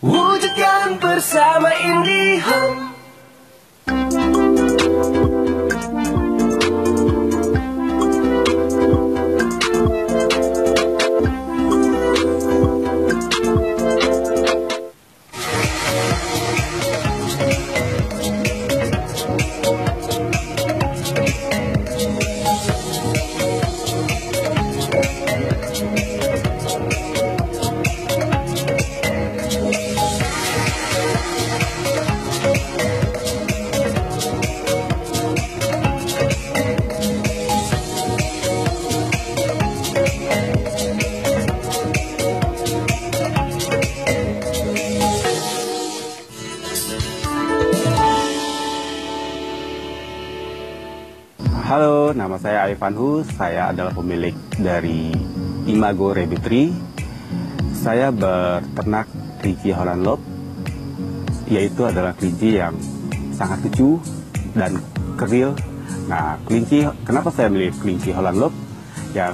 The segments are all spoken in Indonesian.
Wujudkan bersama IndiHome. Halo, nama saya Arif Fanhu. Saya adalah pemilik dari Imago Rabbitry. Saya berternak kelinci Holland Lop, yaitu adalah kelinci yang sangat lucu dan kerdil. Nah, kenapa saya milih kelinci Holland Lop? Ya,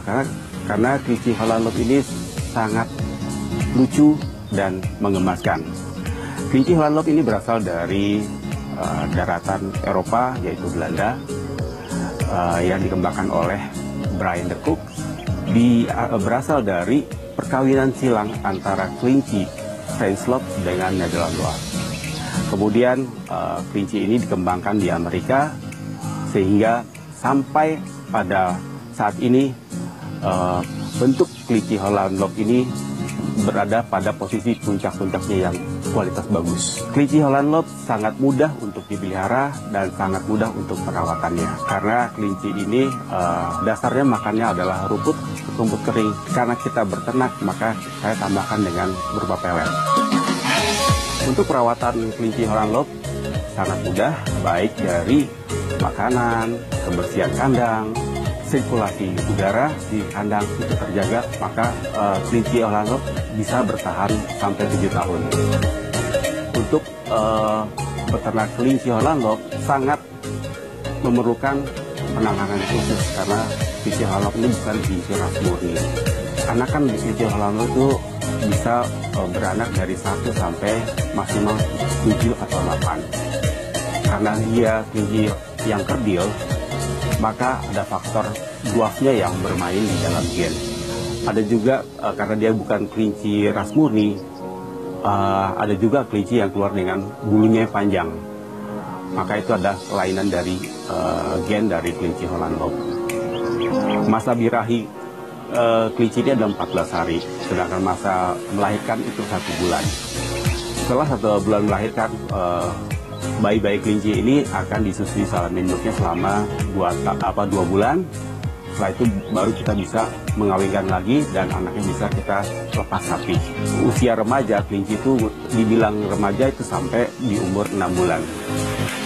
karena kelinci Holland Lop ini sangat lucu dan menggemaskan. Kelinci Holland Lop ini berasal dari daratan Eropa, yaitu Belanda. Yang dikembangkan oleh Brian de Cook, berasal dari perkawinan silang antara kelinci French Lop dengan Nederlandois. Kemudian kelinci ini dikembangkan di Amerika sehingga sampai pada saat ini bentuk kelinci Holland Lop ini berada pada posisi puncak-puncaknya yang kualitas bagus. Kelinci Holland Lop sangat mudah untuk dipelihara dan sangat mudah untuk perawatannya. Karena kelinci ini dasarnya makannya adalah rumput kering. Karena kita berternak, maka saya tambahkan dengan berupa pelet. Untuk perawatan kelinci Holland Lop sangat mudah, baik dari makanan, kebersihan kandang, sirkulasi udara di kandang itu terjaga, maka kelinci Holland Lop bisa bertahan sampai 7 tahun. Untuk peternak kelinci Holland Lop sangat memerlukan penanganan khusus karena kelinci Holland Lop ini bukan kelinci ras murni. Anakan kelinci Holland Lop itu bisa beranak dari 1 sampai maksimal 7 atau 8. Karena dia kelinci yang kerdil, maka ada faktor dwarfnya yang bermain di dalam gen. Ada juga karena dia bukan kelinci ras murni, ada juga kelinci yang keluar dengan bulunya yang panjang. Maka itu ada kelainan dari gen dari kelinci Holland Lop. Masa birahi kelinci ini ada 14 hari, sedangkan masa melahirkan itu 1 bulan. Setelah 1 bulan melahirkan, bayi-bayi kelinci ini akan disusui salamin induknya selama 2 bulan. Setelah itu baru kita bisa mengawinkan lagi dan anaknya bisa kita lepas sapi. Usia remaja kelinci itu dibilang remaja itu sampai di umur 6 bulan.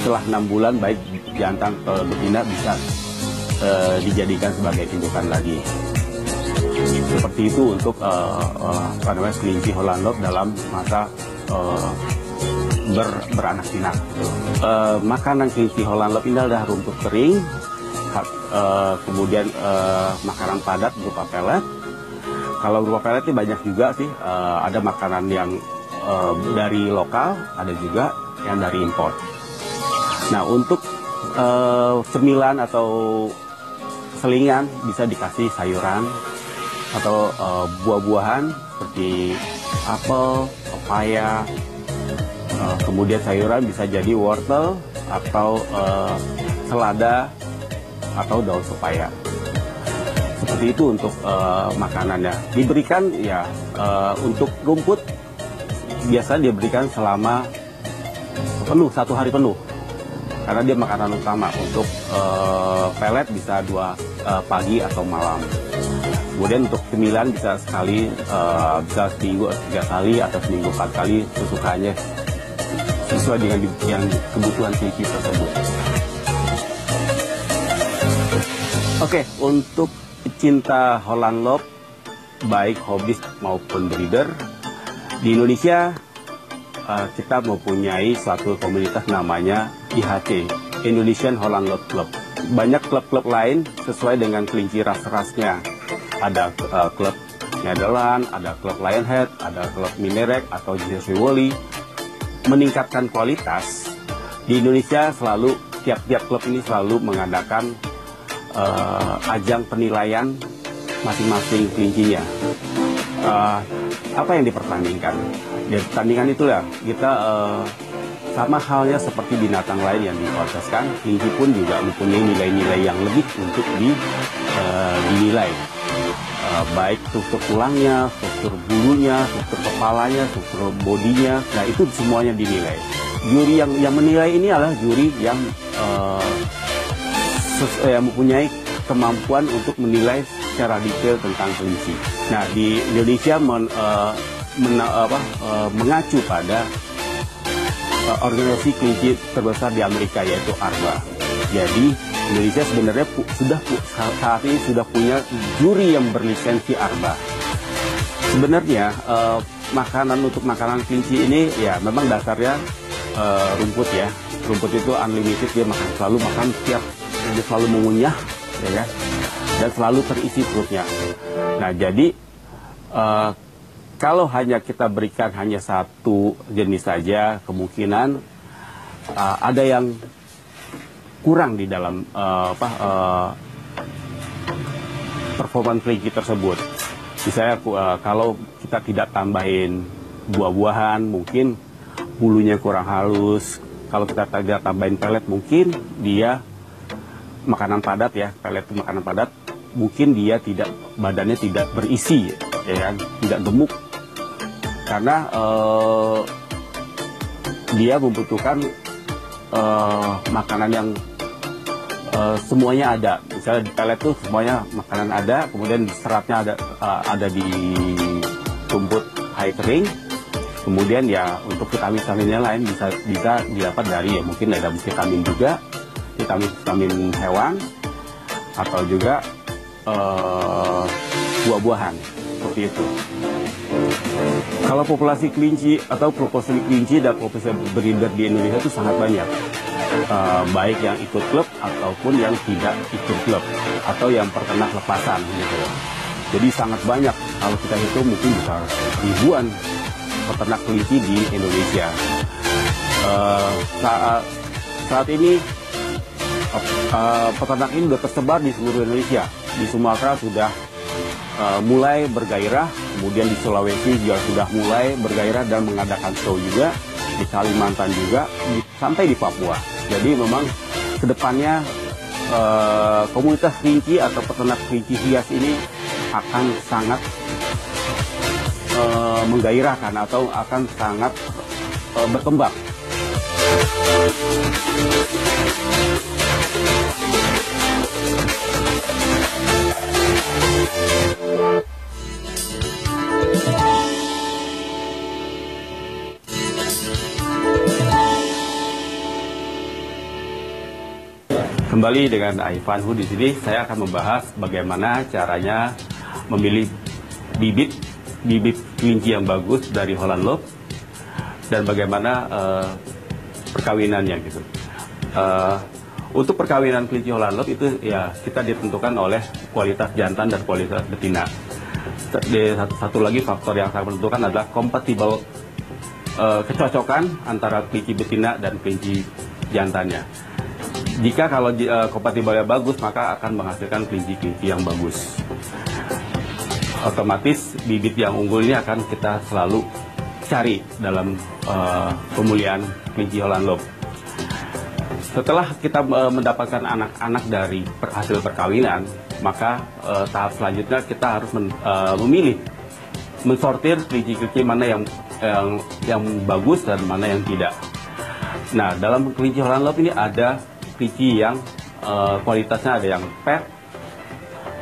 Setelah 6 bulan baik jantan atau betina bisa dijadikan sebagai indukan lagi. Seperti itu untuk kelinci Holland Lop dalam masa beranak pinak. Makanan kelinci Holland Lop ini adalah rumput kering, kemudian makanan padat berupa pelet. Kalau berupa pelet ini banyak juga sih, ada makanan yang dari lokal, ada juga yang dari impor. Nah, untuk cemilan atau selingan bisa dikasih sayuran atau buah-buahan seperti apel, pepaya. Kemudian sayuran bisa jadi wortel atau selada atau daun pepaya. Seperti itu untuk makanannya. Diberikan ya untuk rumput biasa diberikan selama penuh, 1 hari penuh. Karena dia makanan utama. Untuk pelet bisa 2 pagi atau malam. Kemudian untuk cemilan bisa sekali, bisa seminggu 3 kali atau seminggu 4 kali sesukanya, sesuai dengan yang kebutuhan kelinci tersebut. Oke, untuk pecinta Holland Lop, baik hobis maupun breeder, di Indonesia kita mempunyai suatu komunitas namanya IHC, Indonesian Holland Lop Club. Banyak klub-klub lain sesuai dengan kelinci ras-rasnya. Ada klub Nederland, ada klub Lionhead, ada klub Minerek atau Jersey Woolly. Meningkatkan kualitas, di Indonesia selalu tiap-tiap klub ini selalu mengadakan ajang penilaian masing-masing kelincinya. Apa yang dipertandingkan? Di pertandingan itulah kita sama halnya seperti binatang lain yang dikualitaskan, kelinci pun juga mempunyai nilai-nilai yang lebih untuk dinilai. Baik struktur tulangnya, struktur bulunya, struktur kepalanya, struktur bodinya, nah itu semuanya dinilai. Juri yang menilai ini adalah juri yang mempunyai kemampuan untuk menilai secara detail tentang kelinci. Nah, di Indonesia mengacu pada organisasi kelinci terbesar di Amerika, yaitu ARBA. Jadi Indonesia sebenarnya saat ini sudah punya juri yang berlisensi ARBA. Sebenarnya makanan kelinci ini ya memang dasarnya rumput ya. Rumput itu unlimited, dia selalu makan dia selalu mengunyah, ya kan? Dan selalu terisi perutnya. Nah, jadi kalau hanya kita berikan hanya satu jenis saja, kemungkinan ada yang kurang di dalam performa kelinci tersebut. Misalnya kalau kita tidak tambahin buah-buahan, mungkin bulunya kurang halus. Kalau kita tidak tambahin pelet, mungkin dia makanan padat ya, pelet itu makanan padat, mungkin dia badannya tidak berisi, ya kan, tidak gemuk, karena dia membutuhkan makanan yang semuanya ada. Misalnya di pelet tuh semuanya makanan ada, kemudian seratnya ada di rumput hai kering, kemudian ya untuk vitamin-vitaminnya lain bisa didapat dari ya mungkin ada vitamin juga, vitamin hewan atau juga buah-buahan seperti itu. Kalau populasi kelinci atau populasi kelinci dan populasi breeder di Indonesia itu sangat banyak. Baik yang ikut klub ataupun yang tidak ikut klub atau yang peternak lepasan gitu. Jadi sangat banyak, kalau kita hitung mungkin bisa ribuan peternak kelinci di Indonesia. Saat ini peternak ini sudah tersebar di seluruh Indonesia. Di Sumatera sudah mulai bergairah, kemudian di Sulawesi juga sudah mulai bergairah dan mengadakan show juga, di Kalimantan juga, sampai di Papua. Jadi memang kedepannya komunitas kelinci atau peternak kelinci hias ini akan sangat menggairahkan atau akan sangat berkembang. Kembali dengan Ivan Hu di sini, saya akan membahas bagaimana caranya memilih bibit kelinci yang bagus dari Holland Lop dan bagaimana perkawinannya gitu. Untuk perkawinan kelinci Holland Lop itu ya kita ditentukan oleh kualitas jantan dan kualitas betina. Satu lagi faktor yang sangat menentukan adalah kompatibel, kecocokan antara kelinci betina dan kelinci jantannya. Jika kalau kompatibelnya bagus, maka akan menghasilkan kelinci-kelinci yang bagus. Otomatis bibit yang unggul ini akan kita selalu cari dalam pemulihan kelinci Holland Lop. Setelah kita mendapatkan anak-anak dari hasil perkawinan, maka tahap selanjutnya kita harus memilih, mensortir kelinci-kelinci mana yang bagus dan mana yang tidak. Nah, dalam kelinci Holland Lop ini ada kelinci yang kualitasnya ada yang pet,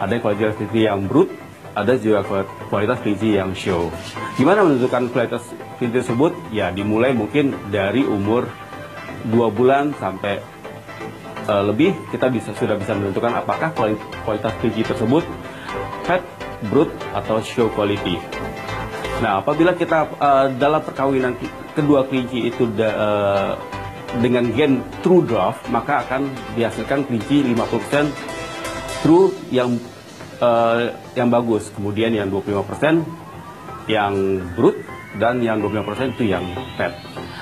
ada kualitas kelinci yang brood, ada juga kualitas kelinci yang show. Gimana menentukan kualitas kelinci tersebut? Ya dimulai mungkin dari umur 2 bulan sampai lebih, kita sudah bisa menentukan apakah kualitas kelinci tersebut pet, brood, atau show quality. Nah, apabila kita dalam perkawinan kedua kelinci itu dengan gen true draft, maka akan dihasilkan kelinci 50% true yang yang bagus, kemudian yang 25% yang brut, dan yang 25% itu yang pet.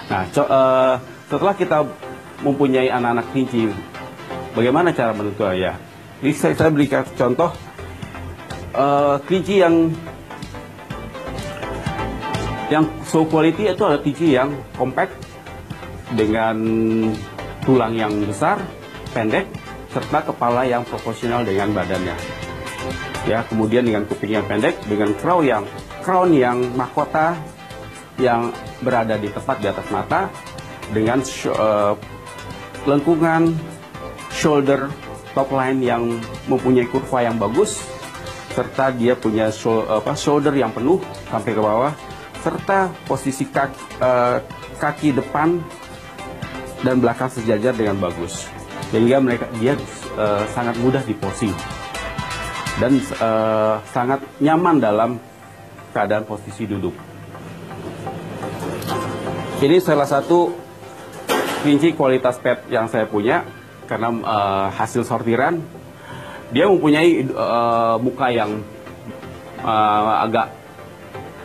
Nah, setelah kita mempunyai anak-anak kelinci, bagaimana cara menentukannya? Ini saya berikan contoh kelinci yang show quality itu ada kelinci yang compact dengan tulang yang besar, pendek, serta kepala yang proporsional dengan badannya. Ya, kemudian dengan kuping yang pendek, dengan crown yang mahkota yang berada di tepat di atas mata, dengan lengkungan shoulder top line yang mempunyai kurva yang bagus, serta dia punya shoulder yang penuh sampai ke bawah, serta posisi kaki depan dan belakang sejajar dengan bagus, sehingga dia sangat mudah diposing dan sangat nyaman dalam keadaan posisi duduk. Ini salah satu kelinci kualitas pet yang saya punya karena hasil sortiran. Dia mempunyai muka yang agak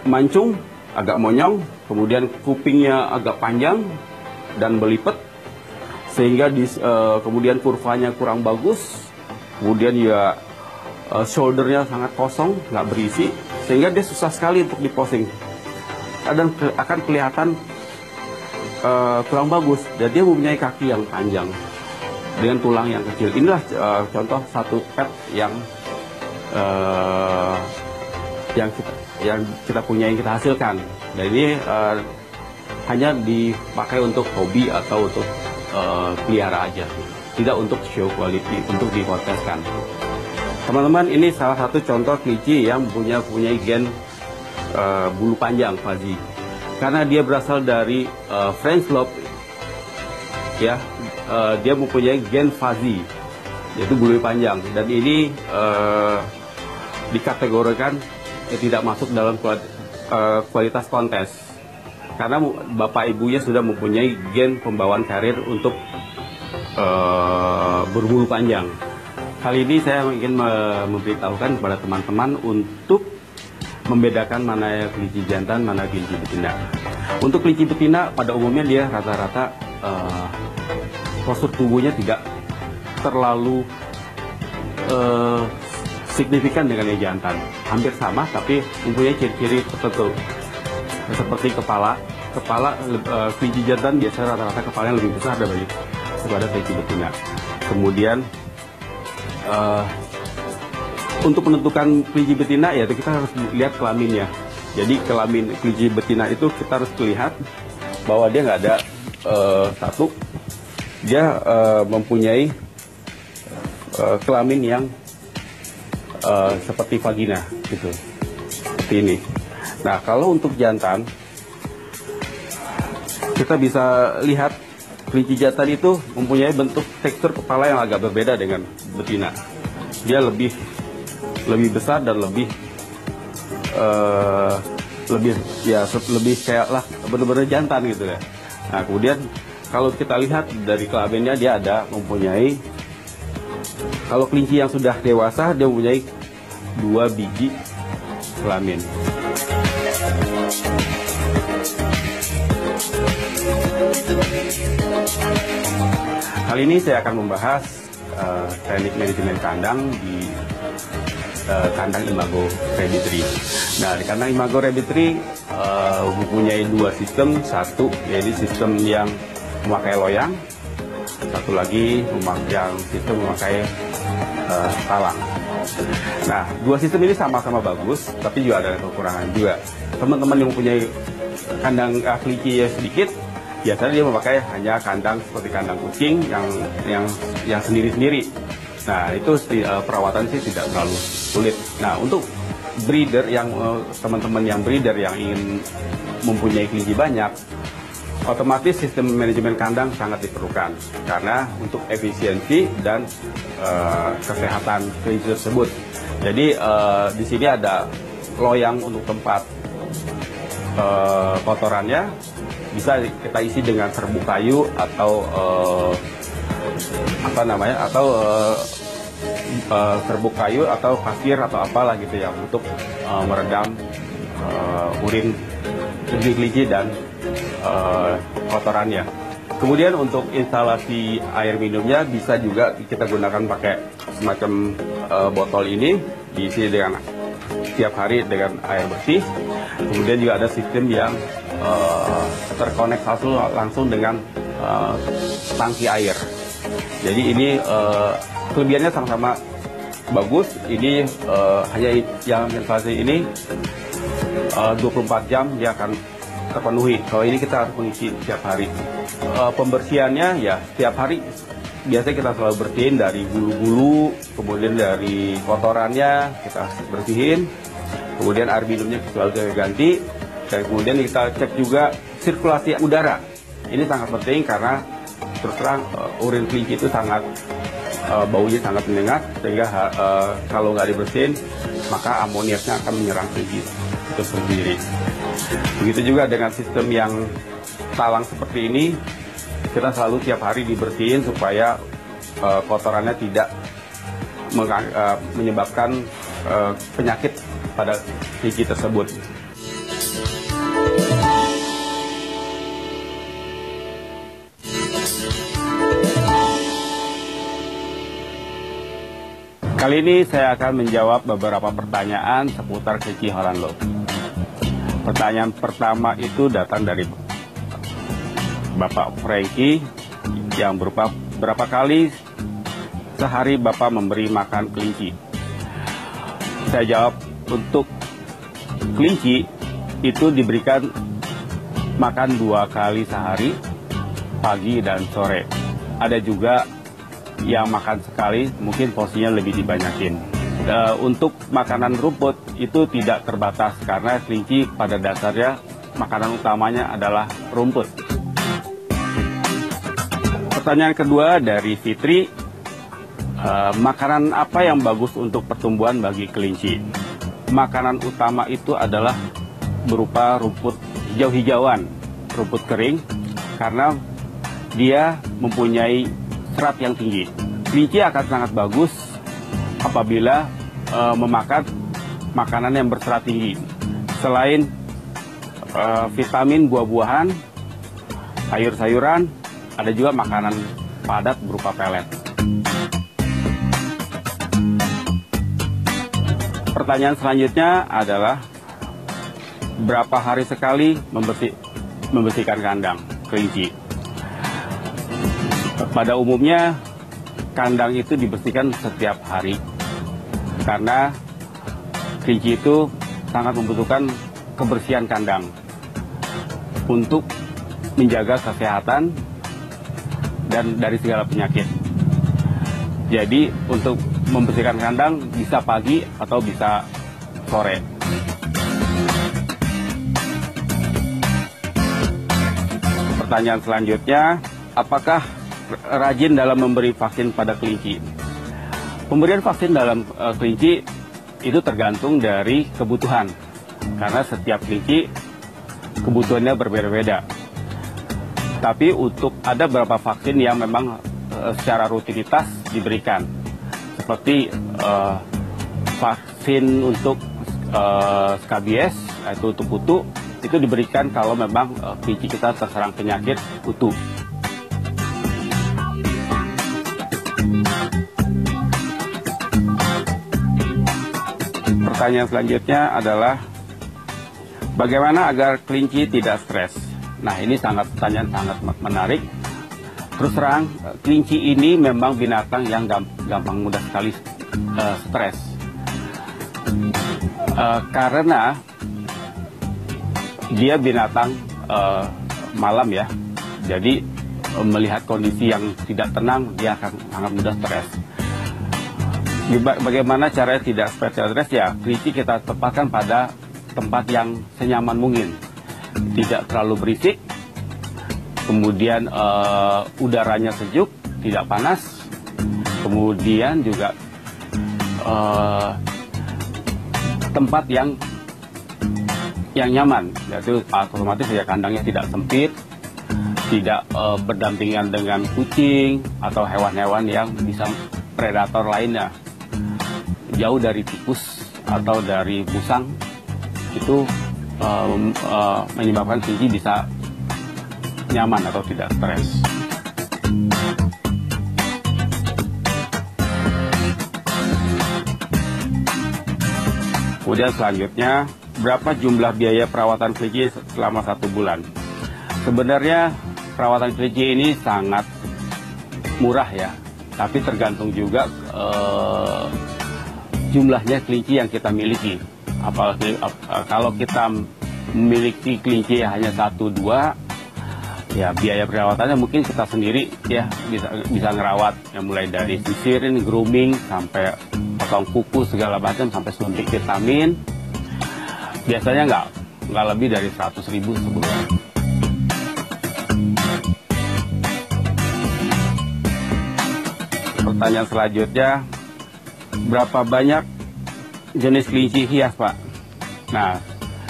mancung, agak monyong, kemudian kupingnya agak panjang dan belipet, sehingga kemudian kurvanya kurang bagus, kemudian ya shouldernya sangat kosong, nggak berisi, sehingga dia susah sekali untuk diposing. Dan akan kelihatan kurang bagus, dan dia mempunyai kaki yang panjang dengan tulang yang kecil. Inilah contoh satu pet yang kita punya, yang kita hasilkan. Dan ini hanya dipakai untuk hobi atau untuk pelihara aja, tidak untuk show quality, untuk dikonteskan. Teman-teman, ini salah satu contoh kelinci yang mempunyai gen bulu panjang fuzzy. Karena dia berasal dari French Lop, ya, dia mempunyai gen fuzzy, yaitu bulu panjang, dan ini dikategorikan tidak masuk dalam kualitas kontes, karena bapak ibunya sudah mempunyai gen pembawaan karir untuk berbulu panjang. Kali ini saya ingin memberitahukan kepada teman-teman untuk membedakan mana kelinci jantan, mana kelinci betina. Untuk kelinci betina pada umumnya dia rata-rata postur tubuhnya tidak terlalu signifikan dengan yang jantan, hampir sama, tapi mempunyai ciri-ciri tertentu seperti kepala kelinci jantan biasanya rata-rata kepalanya lebih besar daripada kelinci betina. Kemudian untuk menentukan kelinci betina, ya kita harus lihat kelaminnya. Jadi kelamin kelinci betina itu kita harus lihat bahwa dia nggak ada satu, dia mempunyai kelamin yang seperti vagina gitu, seperti ini. Nah, kalau untuk jantan, kita bisa lihat kelinci jantan itu mempunyai bentuk tekstur kepala yang agak berbeda dengan betina. Dia lebih besar dan lebih kayak lah benar-benar jantan gitu ya. Nah, kemudian kalau kita lihat dari kelaminnya, dia mempunyai, kalau kelinci yang sudah dewasa dia mempunyai 2 biji kelamin. Kali ini saya akan membahas teknik manajemen kandang di kandang Imago Rabbitry. Nah, di kandang Imago Rabbitry mempunyai 2 sistem. Satu yaitu sistem yang memakai loyang, satu lagi sistem memakai talang. Nah, 2 sistem ini sama-sama bagus, tapi juga ada kekurangan juga. Teman-teman yang mempunyai kandang kelinci sedikit, biasanya dia memakai hanya kandang seperti kandang kucing yang sendiri-sendiri. Nah, itu perawatan sih tidak terlalu sulit. Nah, untuk breeder teman-teman yang breeder yang ingin mempunyai kelinci banyak, otomatis sistem manajemen kandang sangat diperlukan karena untuk efisiensi dan kesehatan kelinci tersebut. Jadi di sini ada loyang untuk tempat kotorannya, bisa kita isi dengan serbuk kayu atau serbuk kayu atau pasir atau apalah gitu ya untuk meredam urin kelinci dan kotorannya. Kemudian untuk instalasi air minumnya bisa juga kita gunakan pakai semacam botol ini, diisi dengan setiap hari dengan air bersih. Kemudian juga ada sistem yang terkonek langsung dengan tangki air. Jadi ini kelebihannya sama-sama bagus. Ini hanya yang instalasi ini 24 jam dia akan terpenuhi. Kalau ini kita harus mengisi setiap hari. Pembersihannya ya setiap hari biasanya kita selalu bersihin dari bulu-bulu, kemudian dari kotorannya kita bersihin, kemudian air minumnya selalu kita ganti, dan kemudian kita cek juga sirkulasi udara. Ini sangat penting karena terus terang urin kelinci itu sangat baunya sangat menyengat, sehingga kalau nggak dibersihin maka amoniaknya akan menyerang kelinci itu sendiri. Begitu juga dengan sistem yang talang seperti ini, kita selalu tiap hari dibersihin supaya kotorannya tidak menyebabkan penyakit pada kelinci tersebut. Kali ini saya akan menjawab beberapa pertanyaan seputar kelinci Holland Lop. Pertanyaan pertama itu datang dari Bapak Franky yang berupa berapa kali sehari Bapak memberi makan kelinci. Saya jawab, untuk kelinci itu diberikan makan 2 kali sehari, pagi dan sore. Ada juga yang makan sekali, mungkin porsinya lebih dibanyakin. Untuk makanan rumput itu tidak terbatas karena kelinci pada dasarnya makanan utamanya adalah rumput. Pertanyaan kedua dari Fitri, makanan apa yang bagus untuk pertumbuhan bagi kelinci? Makanan utama itu adalah berupa rumput hijau-hijauan, rumput kering, karena dia mempunyai serat yang tinggi. Kelinci akan sangat bagus apabila memakan makanan yang berserat tinggi. Selain vitamin buah-buahan, sayur-sayuran, ada juga makanan padat berupa pelet. Pertanyaan selanjutnya adalah berapa hari sekali membersihkan kandang kelinci? Pada umumnya kandang itu dibersihkan setiap hari karena kelinci itu sangat membutuhkan kebersihan kandang untuk menjaga kesehatan dan dari segala penyakit. Jadi untuk membersihkan kandang bisa pagi atau bisa sore. Pertanyaan selanjutnya, apakah rajin dalam memberi vaksin pada kelinci? Pemberian vaksin dalam kelinci itu tergantung dari kebutuhan, karena setiap kelinci kebutuhannya berbeda-beda. Tapi untuk ada beberapa vaksin yang memang secara rutinitas diberikan, seperti vaksin untuk skabies, yaitu untuk kutu, itu diberikan kalau memang kelinci kita terserang penyakit kutu. Pertanyaan selanjutnya adalah bagaimana agar kelinci tidak stres? Nah, ini pertanyaan sangat menarik. Terus terang, kelinci ini memang binatang yang gampang mudah sekali stres. Karena dia binatang malam ya. Jadi melihat kondisi yang tidak tenang, dia akan sangat mudah stres. Bagaimana caranya tidak stres ya? Kelinci kita tempatkan pada tempat yang senyaman mungkin. Tidak terlalu berisik, kemudian udaranya sejuk, tidak panas, kemudian juga tempat yang nyaman, yaitu otomatis ya kandangnya tidak sempit, tidak berdampingan dengan kucing atau hewan-hewan yang bisa predator lainnya. jauh dari tikus atau dari musang, itu menyebabkan kelinci bisa nyaman atau tidak stres. Kemudian selanjutnya, berapa jumlah biaya perawatan kelinci selama 1 bulan? Sebenarnya perawatan kelinci ini sangat murah ya, tapi tergantung juga jumlahnya kelinci yang kita miliki. Apalagi kalau kita memiliki kelinci hanya 1-2, ya biaya perawatannya mungkin kita sendiri ya bisa ngerawat, ya mulai dari sisirin, grooming, sampai potong kuku segala macam, sampai suntik vitamin. Biasanya nggak lebih dari 100.000 sebulan. Pertanyaan selanjutnya, berapa banyak jenis kelinci hias, Pak? Nah,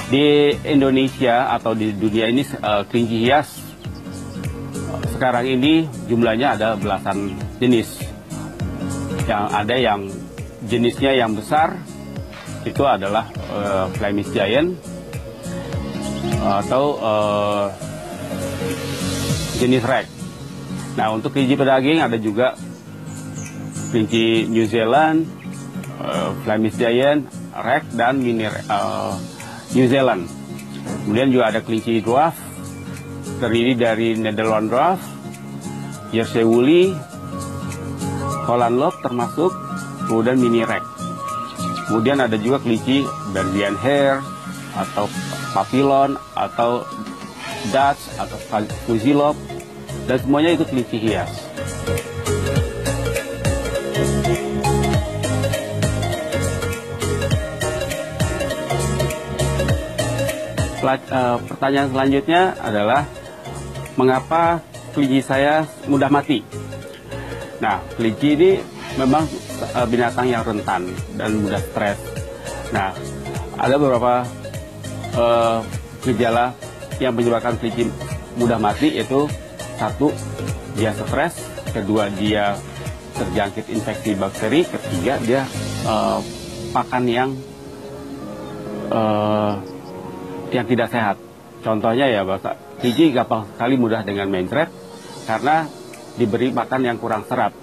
di Indonesia atau di dunia ini kelinci hias sekarang ini jumlahnya ada belasan jenis. Yang ada yang jenisnya yang besar itu adalah Flemish Giant atau jenis rag. Nah, untuk kelinci pedaging ada juga kelinci New Zealand, Flemish Giant, rag, dan mini New Zealand. Kemudian juga ada kelinci dwarf, terdiri dari Netherlands Dwarf, Jersey Woolly, Holland Lop termasuk, kemudian mini rag. Kemudian ada juga kelinci Belgian Hair, atau Papillon, atau Dutch, atau Fuzzy Lop, dan semuanya itu kelinci hias. Pertanyaan selanjutnya adalah, mengapa kelinci saya mudah mati? Nah, kelinci ini memang binatang yang rentan dan mudah stres. Nah, ada beberapa gejala yang menyebabkan kelinci mudah mati, yaitu 1, dia stres, 2, dia terjangkit infeksi bakteri, 3, dia pakan yang tidak sehat. Contohnya ya, kelinci gampang sekali mudah dengan mencret karena diberi makan yang kurang serat,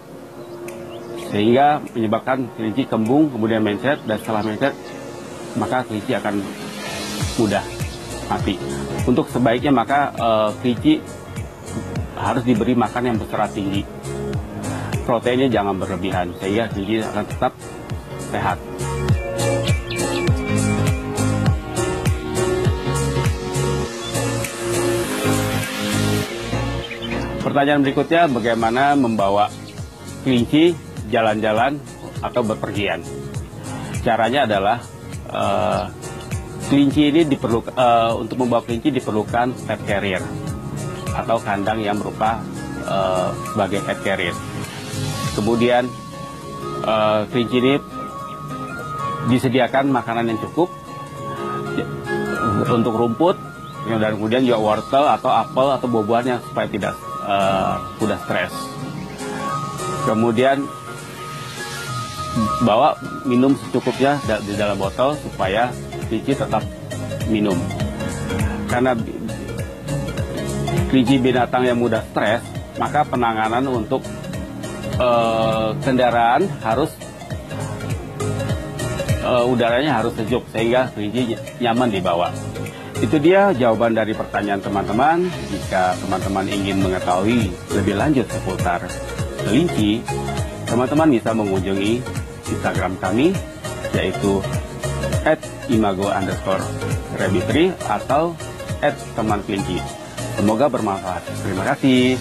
sehingga menyebabkan kelinci kembung, kemudian mencret, dan setelah mencret maka kelinci akan mudah mati. Untuk sebaiknya maka kelinci harus diberi makan yang berserat tinggi, proteinnya jangan berlebihan, sehingga kelinci akan tetap sehat. Pertanyaan berikutnya, bagaimana membawa kelinci jalan-jalan atau bepergian? Caranya adalah kelinci ini untuk membawa kelinci diperlukan pet carrier atau kandang yang berupa sebagai pet carrier. Kemudian kelinci ini disediakan makanan yang cukup untuk rumput, dan kemudian juga wortel atau apel atau buah-buahan yang supaya tidak mudah stres. Kemudian bawa minum secukupnya di dalam botol supaya kelinci tetap minum. Karena kelinci binatang yang mudah stres, maka penanganan untuk kendaraan harus udaranya harus sejuk sehingga kelinci nyaman dibawa. Itu dia jawaban dari pertanyaan teman-teman. Jika teman-teman ingin mengetahui lebih lanjut seputar kelinci, teman-teman bisa mengunjungi Instagram kami, yaitu @imago_rabbitry atau @temankelinci. Semoga bermanfaat. Terima kasih.